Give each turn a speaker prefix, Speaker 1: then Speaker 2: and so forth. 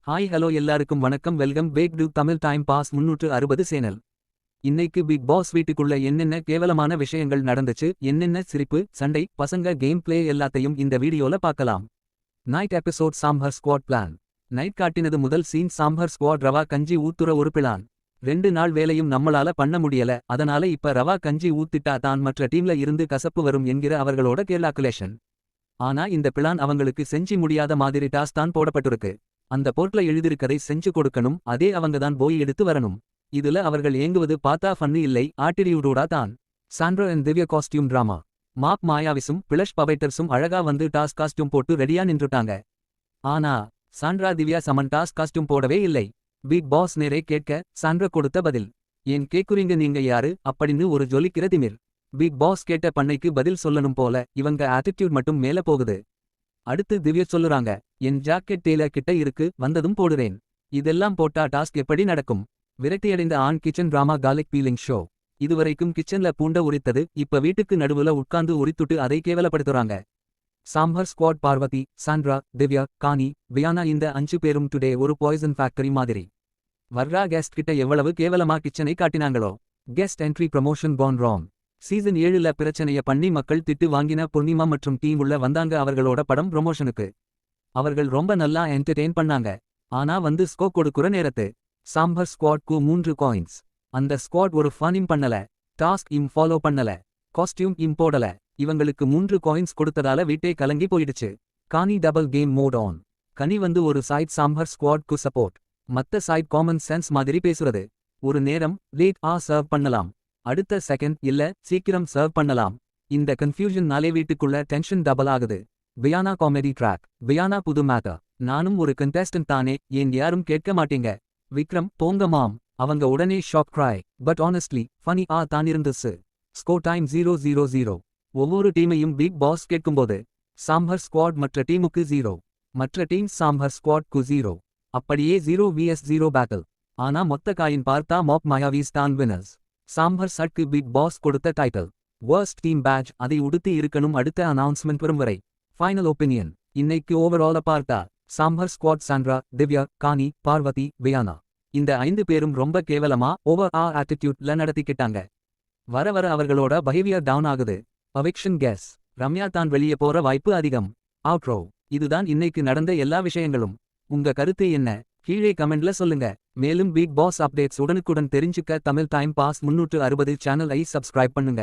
Speaker 1: Hi hello எல்லாருக்கும் வணக்கம். Welcome back to Tamil time pass 360 channel. இன்னைக்கு பிக் பாஸ் வீட்டுக்குள்ள என்னென்ன கேவலமான விஷயங்கள் நடந்துச்சு, என்னென்ன சிரிப்பு சண்டை பசங்க கேம் பிளே எல்லாத்தையும் இந்த வீடியோல பார்க்கலாம். நைட் எபிசோட் சாம்ஹர் ஸ்குவாட் பிளான். நைட் காட்டினது முதல் சீன் சாம்ஹர் ஸ்குவாட் ரவா கஞ்சி ஊத்துற ஒரு பிளான். 2 நாள் வேலையும் நம்மளால பண்ண முடியல, அதனால இப்ப ரவா கஞ்சி ஊத்திட்டா தான் மற்ற டீம்ல இருந்து கசப்பு வரும் என்கிற அவர்களோட கேல்குலேஷன். ஆனா இந்த பிளான் அவங்களுக்கு செஞ்சு முடியாத மாதிரி டாஸ் தான் போடப்பட்டிருக்கு. அந்த போர்ட்ல எழுதிருக்கதை செஞ்சு கொடுக்கணும், அதே அவங்க தான் போய் எடுத்து வரணும். இதுல அவர்கள் ஏங்குவது பார்த்தா ஃபன்னு இல்லை, ஆட்டிடியூடோடா தான். Sandra and Divya costume drama. மாப் மாயாவிஸும் பிளஷ் பவைட்டர்ஸும் அழகா வந்து டாஸ் காஸ்டியூம் போட்டு ரெடியா நின்றுட்டாங்க. ஆனா சாண்ட்ரா திவ்யா சமன் டாஸ் காஸ்டியூம் போடவே இல்லை. பிக் பாஸ் நேரே கேட்க சாண்ட்ரா கொடுத்த பதில், ஏன் கேக்குறீங்க நீங்க யாரு அப்படின்னு ஒரு ஜொலிக்கிற திமிர். பிக் பாஸ் கேட்ட பண்ணைக்கு பதில் சொல்லணும் போல, இவங்க ஆட்டிடியூட் மட்டும் மேல போகுது. அடுத்து திவ்யா சொல்லுறாங்க, என் ஜாக்கெட் டெய்லர் கிட்ட இருக்கு, வந்ததும் போடுறேன். இதெல்லாம் போட்டா டாஸ்க் எப்படி நடக்கும்? விரக்தியடைந்த ஆண் kitchen drama garlic peeling show. இதுவரைக்கும் கிச்சன்ல பூண்ட உரித்தது, இப்ப வீட்டுக்கு நடுவுல உட்கார்ந்து உரித்துட்டு அதை கேவலப்படுத்துறாங்க. சாம்ஹர் ஸ்குவாட் பார்வதி, சாண்ட்ரா, திவ்யா, கானி, வியானா இந்த 5 பேரும் டுடே ஒரு பாய்சன் ஃபேக்டரி மாதிரி. வர்றா கெஸ்ட் கிட்ட எவ்வளவு கேவலமா கிச்சனை காட்டினாங்களோ. Guest entry promotion gone wrong. Season 7ல பிரச்சனைய பண்ணி மக்கள் திட்டு வாங்கின பூர்ணிமா மற்றும் டீம் உள்ள வந்தாங்க அவர்களோட படம் ப்ரமோஷனுக்கு. அவர்கள் ரொம்ப நல்லா என்டர்டெயின் பண்ணாங்க. ஆனா வந்து ஸ்கோ கொடுக்குற நேரத்து சாம்ஹர் ஸ்குவாட்க்கு 3 காயின்ஸ். அந்த ஸ்குவாட் ஒரு ஃபன் பண்ணல, டாஸ்க் ஃபாலோ பண்ணல, காஸ்டியூம் போடல. இவங்களுக்கு 3 காயின்ஸ் கொடுத்ததால வீட்டே கலங்கி போயிடுச்சு. Kani double game mode on. Kani வந்து ஒரு சைட் சாம்ஹர் ஸ்குவாட்க்கு சப்போர்ட், மத்த சைட் காமன் சென்ஸ் மாதிரி பேசுறது. ஒரு நேரம் லேட் சர்வ் பண்ணலாம், அடுத்த செகண்ட் இல்ல சீக்கிரம் சர்வ் பண்ணலாம். இந்த கன்ஃபியூஷன் நாளே வீட்டுக்குள்ள டென்ஷன் டபுள் ஆகுது. Viana comedy track. வியானா புது மேட்டர். நானும் ஒரு கண்டெஸ்டன்ட் தானே, ஏன் யாரும் கேட்க மாட்டீங்க? விக்ரம் போங்க மாம். அவங்க உடனே shock cry. But honestly funny தான் இருந்துச்சு. ஸ்கோ டைம் 0-0-0. ஒவ்வொரு டீமையும் பிக் பாஸ் கேட்கும்போது சாம்ஹர் ஸ்குவாட் மற்ற டீமுக்கு 0, மற்ற டீம் சாம்ஹர் ஸ்குவாட்க்கு 0. அப்படியே 0 vs 0 பேட்டில். ஆனா மொத்த காயின் பார்த்தா மாப் மாயாவிஸ் தான் வினர்ஸ். சாம்ஹர் சட்க்கு பிக் பாஸ் கொடுத்த டைட்டில் வர்ஸ்ட் டீம் பேட்ச், அதை உடுத்தி இருக்கணும் அடுத்த அனௌன்ஸ்மெண்ட் வரும் வரை. Final opinion. இன்னைக்கு ஓவரால பார்த்தா சாம்ஹர் ஸ்குவாட் சாண்ட்ரா, திவ்யா, கானி, பார்வதி, வியானா இந்த 5 பேரும் ரொம்ப கேவலமா ஓவர் ஆட்டிடியூட்ல நடத்திக்கிட்டாங்க. வர வர அவர்களோட பிஹேவியர் டவுன் ஆகுது. அவிக்ஷன் கெஸ். ரம்யா தான் வெளியே போற வாய்ப்பு அதிகம். அவுட்ரோ. இதுதான் இன்னைக்கு நடந்த எல்லா விஷயங்களும். உங்க கருத்து என்ன? கீழே கமெண்ட்ல சொல்லுங்க. மேலும் பிக் பாஸ் அப்டேட்ஸ் உடனுக்குடன் தெரிஞ்சுக்க தமிழ் டைம் பாஸ் 360 சேனலை சப்ஸ்கிரைப் பண்ணுங்க.